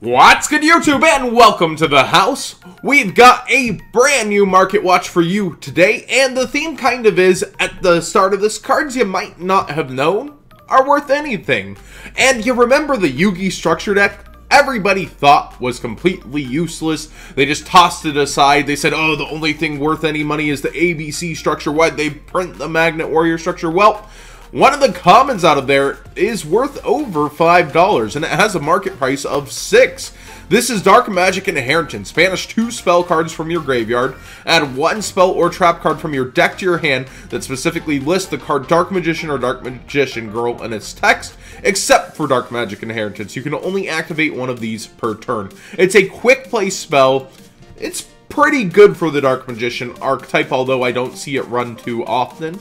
What's good, YouTube, and welcome to the house. We've got a brand new market watch for you today, and the theme kind of is, at the start of this, cards you might not have known are worth anything. And you remember the Yugi structure deck? Everybody thought was completely useless. They just tossed it aside. They said, oh, the only thing worth any money is the ABC structure. Why'd they print the Magnet Warrior structure? Well, one of the commons out of there is worth over $5, and it has a market price of $6. This is Dark Magic Inheritance. Banish 2 spell cards from your graveyard. Add 1 spell or trap card from your deck to your hand that specifically lists the card Dark Magician or Dark Magician Girl in its text, except for Dark Magic Inheritance. You can only activate one of these per turn. It's a quick play spell. It's pretty good for the Dark Magician archetype, although I don't see it run too often.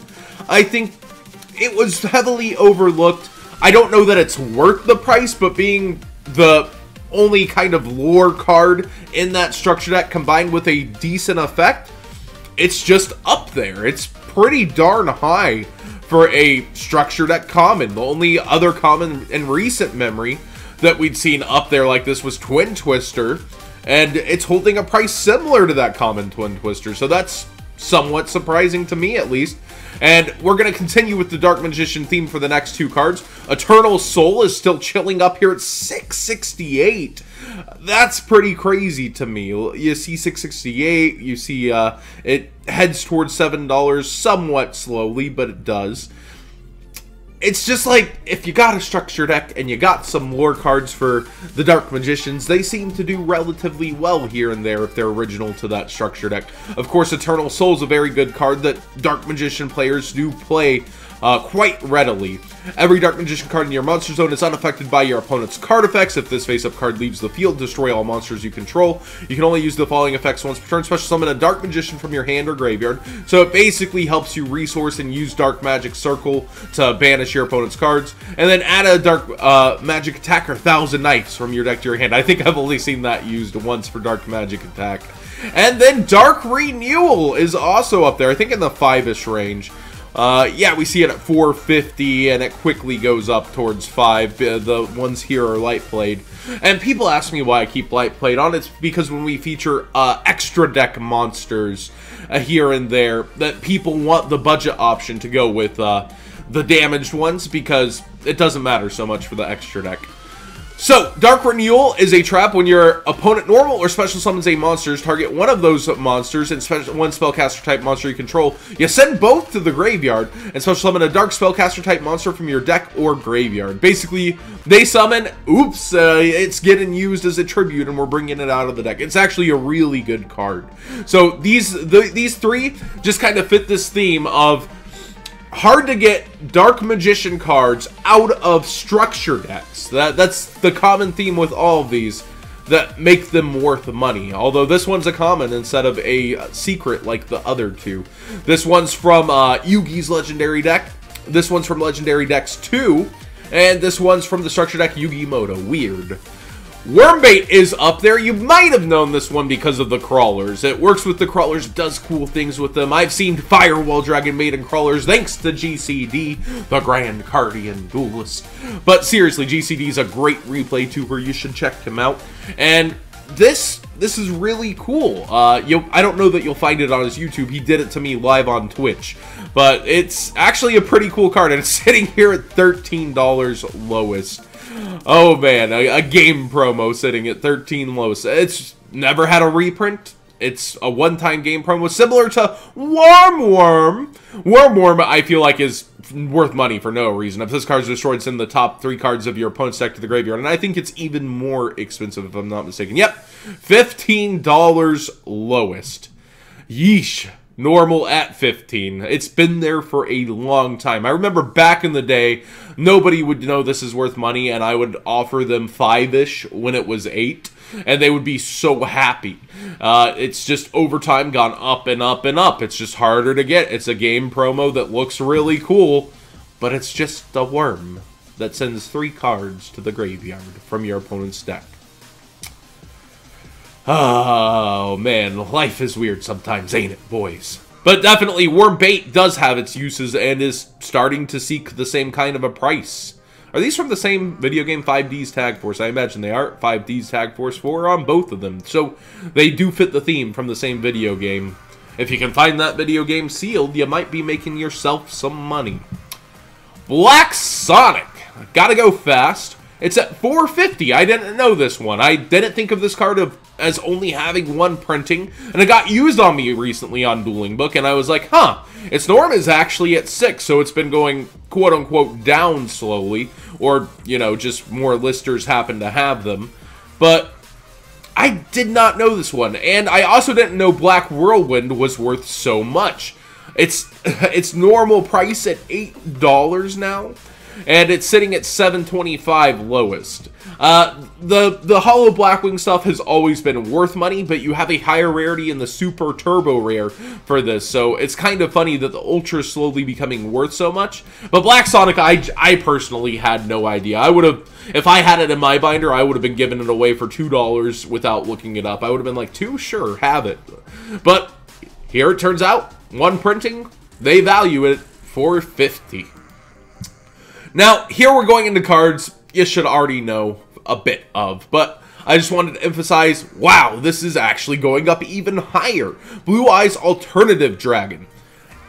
I think it was heavily overlooked. I don't know that it's worth the price, but being the only kind of lore card in that structure deck combined with a decent effect, it's just up there. It's pretty darn high for a structure deck common. The only other common in recent memory that we'd seen up there like this was Twin Twister, and it's holding a price similar to that common Twin Twister, so that's somewhat surprising to me, at least. And we're going to continue with the Dark Magician theme for the next 2 cards. Eternal Soul is still chilling up here at $668. That's pretty crazy to me. You see $668, you see it heads towards $7 somewhat slowly, but it does. It's just like, if you got a structure deck and you got some lore cards for the Dark Magicians, they seem to do relatively well here and there if they're original to that structure deck. Of course, Eternal Soul is a very good card that Dark Magician players do play quite readily. Every Dark Magician card in your monster zone is unaffected by your opponent's card effects. If this face-up card leaves the field, destroy all monsters you control. You can only use the following effects once per turn. Special summon a Dark Magician from your hand or graveyard. So it basically helps you resource and use Dark Magic Circle to banish your opponent's cards. And then add a Dark Magic Attack or Thousand Knights from your deck to your hand. I think I've only seen that used once for Dark Magic Attack. And then Dark Renewal is also up there, I think in the 5-ish range. Yeah, we see it at $450, and it quickly goes up towards $5. The ones here are light played. And people ask me why I keep light played on. It's because when we feature extra deck monsters here and there, that people want the budget option to go with the damaged ones, because it doesn't matter so much for the extra deck. So, Dark Renewal is a trap. When your opponent normal or special summons a monsters, target one of those monsters and one spellcaster type monster you control. You send both to the graveyard and special summon a dark spellcaster type monster from your deck or graveyard. Basically, they summon, oops, it's getting used as a tribute and we're bringing it out of the deck. It's actually a really good card. So, these 3 just kind of fit this theme of hard to get Dark Magician cards out of structure decks. That's the common theme with all of these that make them worth money. Although this one's a common instead of a secret like the other 2. This one's from Yugi's Legendary deck. This one's from Legendary Decks 2. And this one's from the structure deck Yu-Gi-Moto. Weird. Wormbait is up there. You might have known this one because of the crawlers. It works with the crawlers, does cool things with them. I've seen Firewall Dragon Maiden crawlers thanks to GCD, the Grand Guardian Duelist. But seriously, GCD is a great replay tuber. You should check him out. And this is really cool. I don't know that you'll find it on his YouTube. He did it to me live on Twitch. But it's actually a pretty cool card, and it's sitting here at $13 lowest. Oh man, a game promo sitting at 13 lowest. It's never had a reprint. It's a one-time game promo, similar to Worm. Worm, I feel like, is worth money for no reason. If this card's destroyed, send the top 3 cards of your opponent's deck to the graveyard. And I think it's even more expensive, if I'm not mistaken. Yep, $15 lowest. Yeesh. Normal at 15. It's been there for a long time. I remember back in the day, nobody would know this is worth money, and I would offer them 5-ish when it was 8, and they would be so happy. It's just over time gone up and up and up. It's just harder to get. It's a game promo that looks really cool, but it's just a worm that sends 3 cards to the graveyard from your opponent's deck. Oh, man, life is weird sometimes, ain't it, boys? But definitely, Wormbait does have its uses and is starting to seek the same kind of a price. Are these from the same video game, 5D's Tag Force? I imagine they are. 5D's Tag Force 4 on both of them. So they do fit the theme from the same video game. If you can find that video game sealed, you might be making yourself some money. Black Sonic. Gotta go fast. It's at $4.50. I didn't know this one. I didn't think of this card as only having one printing, and it got used on me recently on Dueling Book, and I was like, huh, its norm is actually at 6, so it's been going quote-unquote down slowly, or, you know, just more listers happen to have them. But I did not know this one, and I also didn't know Black Whirlwind was worth so much. It's normal price at $8 now, and it's sitting at $7.25 lowest. The Hollow Blackwing stuff has always been worth money, but you have a higher rarity in the Super Turbo Rare for this, so it's kind of funny that the Ultra is slowly becoming worth so much. But Black Sonic, I personally had no idea. I would have, if I had it in my binder, I would have been giving it away for $2 without looking it up. I would have been like, $2? Sure, have it. But here it turns out, one printing, they value it for $50. Now, here we're going into cards you should already know a bit of, but I just wanted to emphasize, wow, this is actually going up even higher. Blue Eyes Alternative Dragon.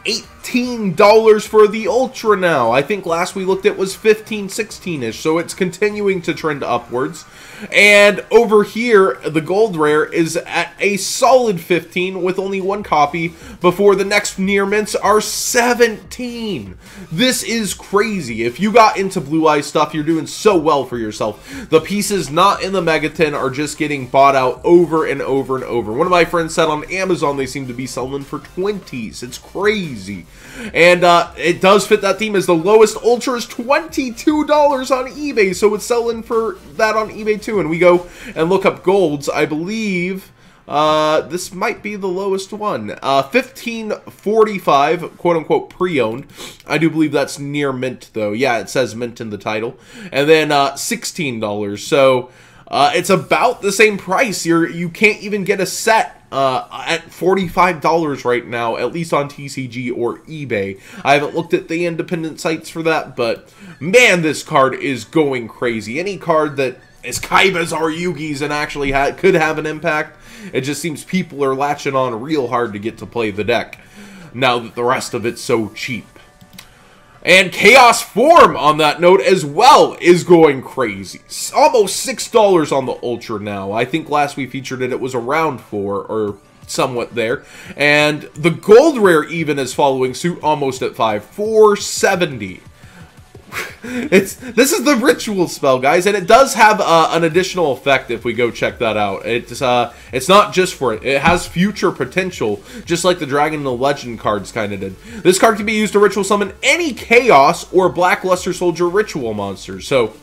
$18 for the Ultra now. I think last we looked at was 15, 16-ish, so it's continuing to trend upwards. And over here, the Gold Rare is at a solid 15 with only one copy before the next near mints are 17. This is crazy. If you got into Blue Eye stuff, you're doing so well for yourself. The pieces not in the Megaton are just getting bought out over and over and over. One of my friends said on Amazon they seem to be selling for 20s. It's crazy. And it does fit that theme, as the lowest Ultra is $22 on eBay, so it's selling for that on eBay too. And we go and look up golds. I believe this might be the lowest one. $15.45, quote-unquote pre-owned. I do believe that's near mint, though. Yeah, it says mint in the title. And then $16. So it's about the same price. You can't even get a set at $45 right now, at least on TCG or eBay. I haven't looked at the independent sites for that, but man, this card is going crazy. Any card that is Kaibas or Yugi's and actually could have an impact, it just seems people are latching on real hard to get to play the deck, now that the rest of it's so cheap. And Chaos Form, on that note as well, is going crazy. Almost $6 on the Ultra now. I think last we featured it, it was around $4 or somewhat there. And the Gold Rare even is following suit, almost at $5. $4.70. This is the Ritual spell, guys, and it does have an additional effect if we go check that out. It's not just for it. It has future potential, just like the Dragon and the Legend cards kind of did. This card can be used to Ritual summon any Chaos or Black Luster Soldier Ritual monsters. So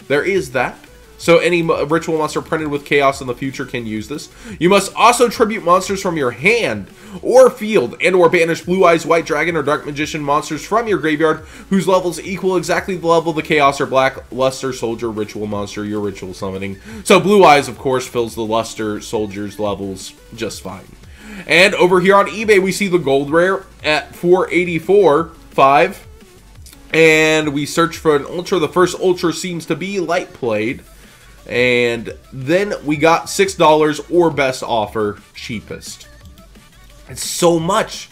there is that. So any Ritual monster printed with Chaos in the future can use this. You must also tribute monsters from your hand or field, and or banish Blue Eyes White Dragon or Dark Magician monsters from your graveyard whose levels equal exactly the level of the Chaos or Black Luster Soldier Ritual monster you're ritual summoning. So Blue Eyes, of course, fills the Luster Soldier's levels just fine. And over here on eBay, we see the Gold Rare at $4.84.5. And we search for an Ultra. The first Ultra seems to be Light Played. And then we got $6 or best offer, cheapest. It's so much.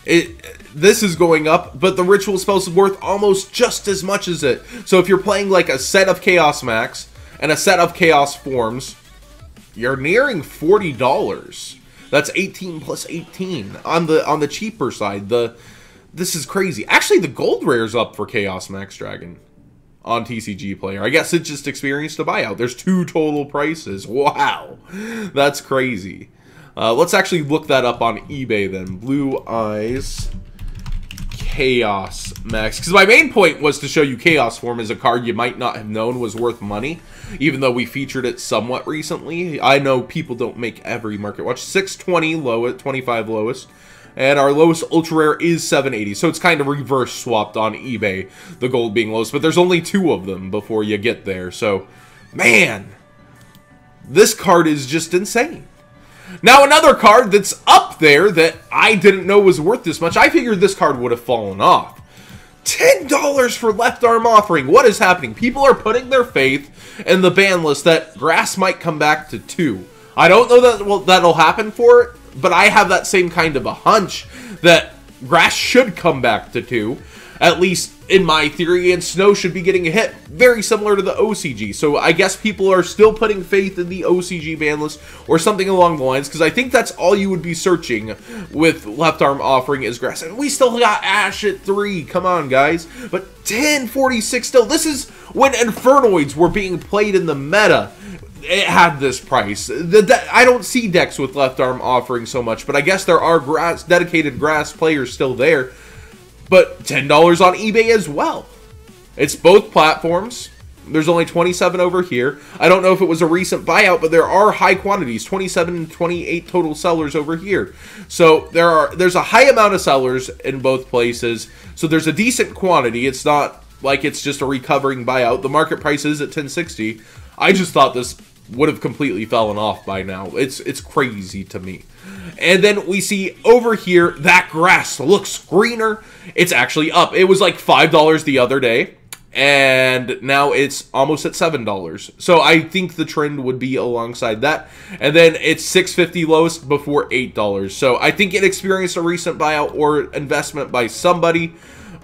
This is going up, but the Ritual spells is worth almost just as much as it. So if you're playing like a set of Chaos Max and a set of Chaos Forms, you're nearing $40. That's 18 plus 18 on the cheaper side. This is crazy. Actually, the Gold Rare's up for Chaos Max Dragon on TCG Player. I guess it just experienced a buyout. There's 2 total prices. Wow. That's crazy. Let's actually look that up on eBay then. Blue Eyes Chaos Max. Because my main point was to show you Chaos Form as a card you might not have known was worth money, even though we featured it somewhat recently. I know people don't make every market watch. 620 lowest, 25 lowest. And our lowest Ultra Rare is 780, so it's kind of reverse swapped on eBay, the gold being lowest, but there's only 2 of them before you get there, so, man, this card is just insane. Now, another card that's up there that I didn't know was worth this much, I figured this card would have fallen off. $10 for Left Arm Offering. What is happening? People are putting their faith in the ban list that Grass might come back to 2. I don't know that that'll happen for it, but I have that same kind of a hunch that Grass should come back to 2, at least in my theory, and Snow should be getting a hit, very similar to the OCG. So I guess people are still putting faith in the OCG ban list or something along the lines, because I think that's all you would be searching with Left Arm Offering is Grass. And we still got Ash at 3, come on guys. But 1046 still, this is when Infernoids were being played in the meta. It had this price. I don't see decks with Left Arm Offering so much, but I guess there are dedicated Grass players still there. But $10 on eBay as well. It's both platforms. There's only 27 over here. I don't know if it was a recent buyout, but there are high quantities, 27 and 28 total sellers over here. So there's a high amount of sellers in both places. So there's a decent quantity. It's not like it's just a recovering buyout. The market price is at 1060. I just thought this would have completely fallen off by now. It's crazy to me. And then we see over here that Grass looks greener. It's actually up. It was like $5 the other day, and now it's almost at $7. So I think the trend would be alongside that. And then it's $6.50 lowest before $8. So I think it experienced a recent buyout or investment by somebody,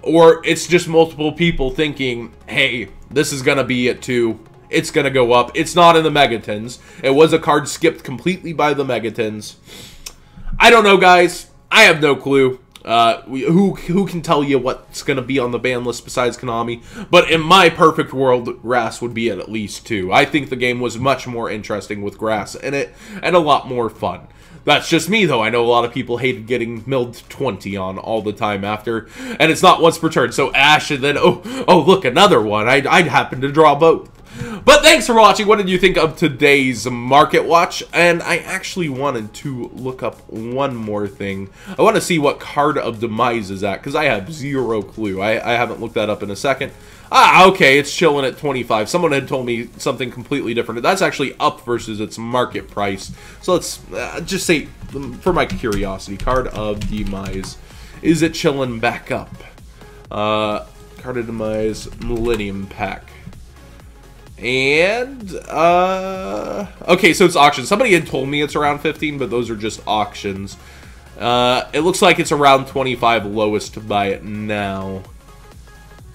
or it's just multiple people thinking, hey, this is gonna be at 2. It's gonna go up. It's not in the Megatons. It was a card skipped completely by the Megatons. I don't know, guys. I have no clue. Who can tell you what's going to be on the ban list besides Konami? But in my perfect world, Grass would be at least 2. I think the game was much more interesting with Grass in it, and a lot more fun. That's just me, though. I know a lot of people hated getting milled 20 on all the time after, and it's not once per turn. So Ash, and then, oh, look, another one. I'd happen to draw both. But thanks for watching. What did you think of today's Market Watch? And I actually wanted to look up one more thing. I want to see what Card of Demise is at, because I have zero clue. I haven't looked that up in a second. Ah, okay, it's chilling at 25. Someone had told me something completely different. That's actually up versus its market price. So let's just say, for my curiosity, Card of Demise. Is it chilling back up? Card of Demise Millennium Pack. And, okay, so it's auctions. Somebody had told me it's around 15, but those are just auctions. It looks like it's around 25 lowest to buy it now.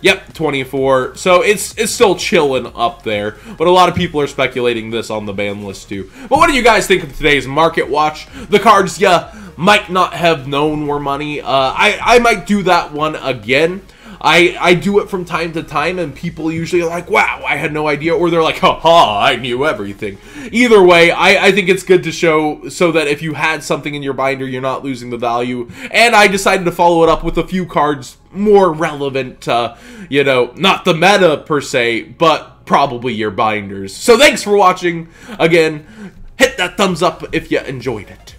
Yep, 24. So it's still chilling up there, but a lot of people are speculating this on the ban list too. But what do you guys think of today's Market Watch? The cards you might not have known were money. I might do that one again. I do it from time to time, and people usually are like, wow, I had no idea, or they're like, haha, I knew everything. Either way, I think it's good to show so that if you had something in your binder, you're not losing the value. And I decided to follow it up with a few cards more relevant to, you know, not the meta per se, but probably your binders. So thanks for watching. Again, hit that thumbs up if you enjoyed it.